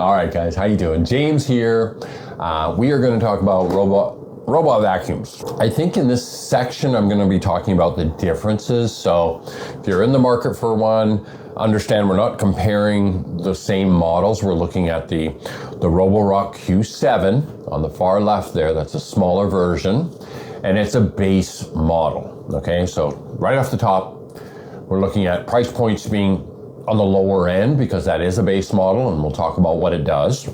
All right, guys, how you doing? James here. We are going to talk about robot vacuums. I think in this section, I'm going to be talking about the differences. So if you're in the market for one, understand we're not comparing the same models. We're looking at the Roborock Q7 on the far left there. That's a smaller version, and it's a base model. Okay, so right off the top, we're looking at price points being on the lower end because that is a base model, and we'll talk about what it does.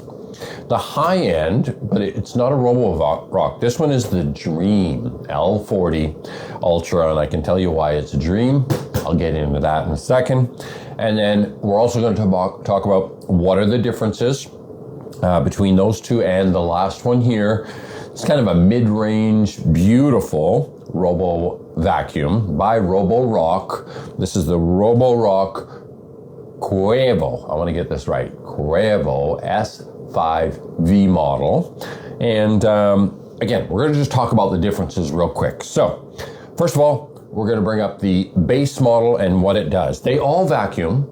The high end, but it's not a Roborock. This one is the Dream L40 Ultra, and I can tell you why it's a dream. I'll get into that in a second. And then we're also going to talk about what are the differences between those two and the last one here. It's kind of a mid-range, beautiful robo vacuum by Roborock. This is the Roborock Qrevo. I want to get this right. Qrevo S5V model. And again, we're going to just talk about the differences real quick. So, first of all, we're going to bring up the base model and what it does. They all vacuum,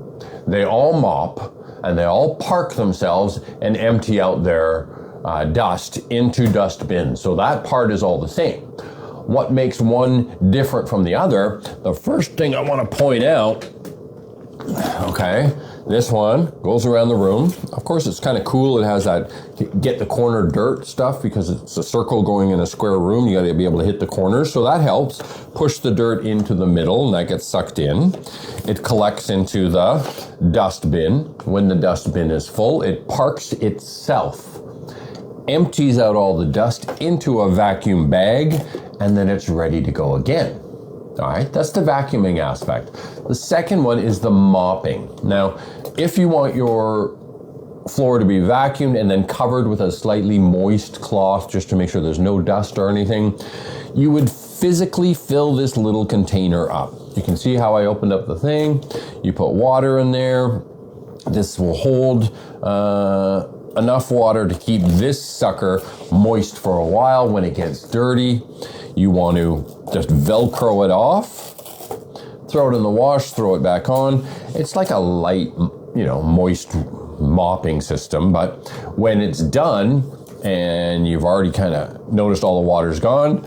they all mop, and they all park themselves and empty out their dust into dust bins. So that part is all the same. What makes one different from the other? The first thing I want to point out, okay, this one goes around the room. Of course, it's kind of cool. It has that get the corner dirt stuff because it's a circle going in a square room. You got to be able to hit the corners. So that helps push the dirt into the middle, and that gets sucked in. It collects into the dust bin. When the dust bin is full, it parks itself, empties out all the dust into a vacuum bag, and then it's ready to go again. All right, that's the vacuuming aspect. The second one is the mopping. Now, if you want your floor to be vacuumed and then covered with a slightly moist cloth just to make sure there's no dust or anything, you would physically fill this little container up. You can see how I opened up the thing. You put water in there. This will hold enough water to keep this sucker moist for a while. When it gets dirty, you want to just Velcro it off, throw it in the wash, throw it back on. It's like a light, moist mopping system, but when it's done and you've already kind of noticed all the water's gone,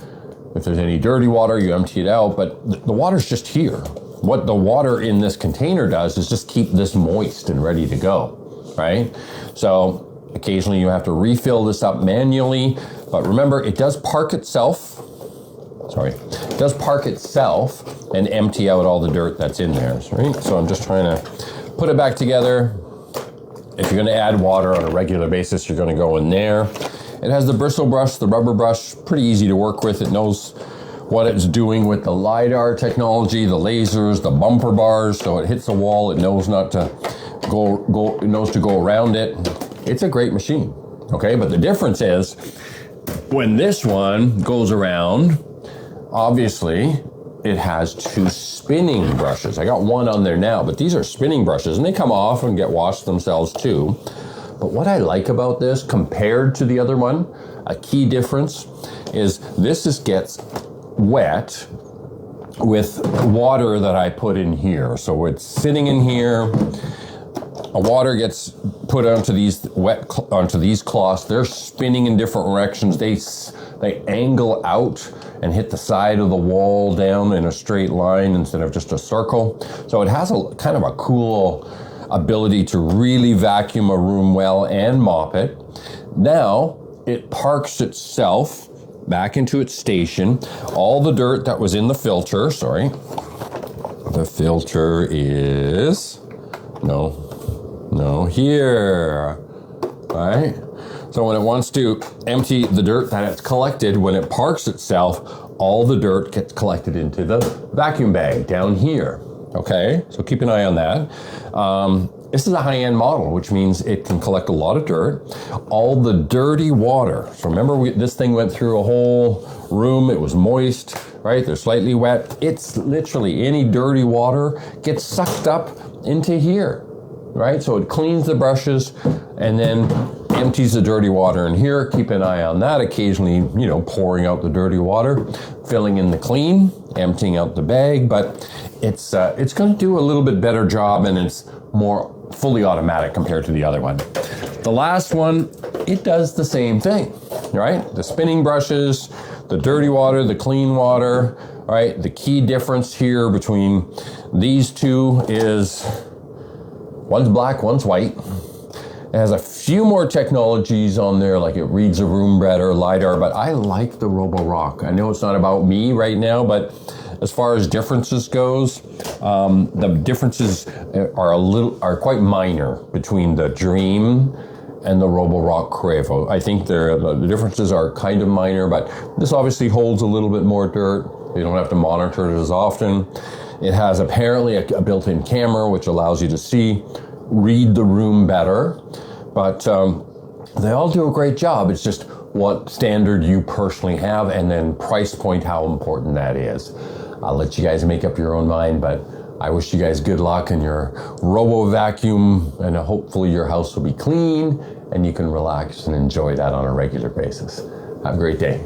if there's any dirty water, you empty it out, but the water's just here. What the water in this container does is just keep this moist and ready to go, right? So occasionally you have to refill this up manually, but remember, it does park itself. It does park itself and empty out all the dirt that's in there, right? So I'm just trying to put it back together. If you're going to add water on a regular basis, you're going to go in there. It has the bristle brush, the rubber brush, pretty easy to work with. It knows what it's doing with the LiDAR technology, the lasers, the bumper bars. So it hits a wall, it knows not to it knows to go around it. It's a great machine, okay? But the difference is when this one goes around, obviously, it has two spinning brushes. I got one on there now, but these are spinning brushes, and they come off and get washed themselves too. But what I like about this compared to the other one, a key difference is this gets wet with water that I put in here. So it's sitting in here. Water gets put onto these cloths. They're spinning in different directions. They angle out and hit the side of the wall down in a straight line instead of just a circle. So it has a kind of a cool ability to really vacuum a room well and mop it. Now it parks itself back into its station. All the dirt that was in the filter, the filter is, here, right? So when it wants to empty the dirt that it's collected, when it parks itself, all the dirt gets collected into the vacuum bag down here, okay? So keep an eye on that. This is a high-end model, which means it can collect a lot of dirt. All the dirty water, so remember this thing went through a whole room, it was moist, right? They're slightly wet. It's literally any dirty water gets sucked up into here, right? So it cleans the brushes and then empties the dirty water in here. Keep an eye on that. Occasionally, pouring out the dirty water, filling in the clean, emptying out the bag, but it's going to do a little bit better job, and it's more fully automatic compared to the other one. The last one, it does the same thing, right? The spinning brushes, the dirty water, the clean water, right? The key difference here between these two is one's black, one's white. It has a few more technologies on there, like it reads a room better, LiDAR, but I like the Roborock. I know it's not about me right now, but as far as differences goes, the differences are quite minor between the Dream and the Roborock Qrevo. I think the differences are kind of minor, but this obviously holds a little bit more dirt. You don't have to monitor it as often. It has apparently a built-in camera, which allows you to read the room better, but they all do a great job. It's just what standard you personally have, and then price point, how important that is. I'll let you guys make up your own mind, but I wish you guys good luck in your robo vacuum, and hopefully your house will be clean and you can relax and enjoy that on a regular basis. Have a great day.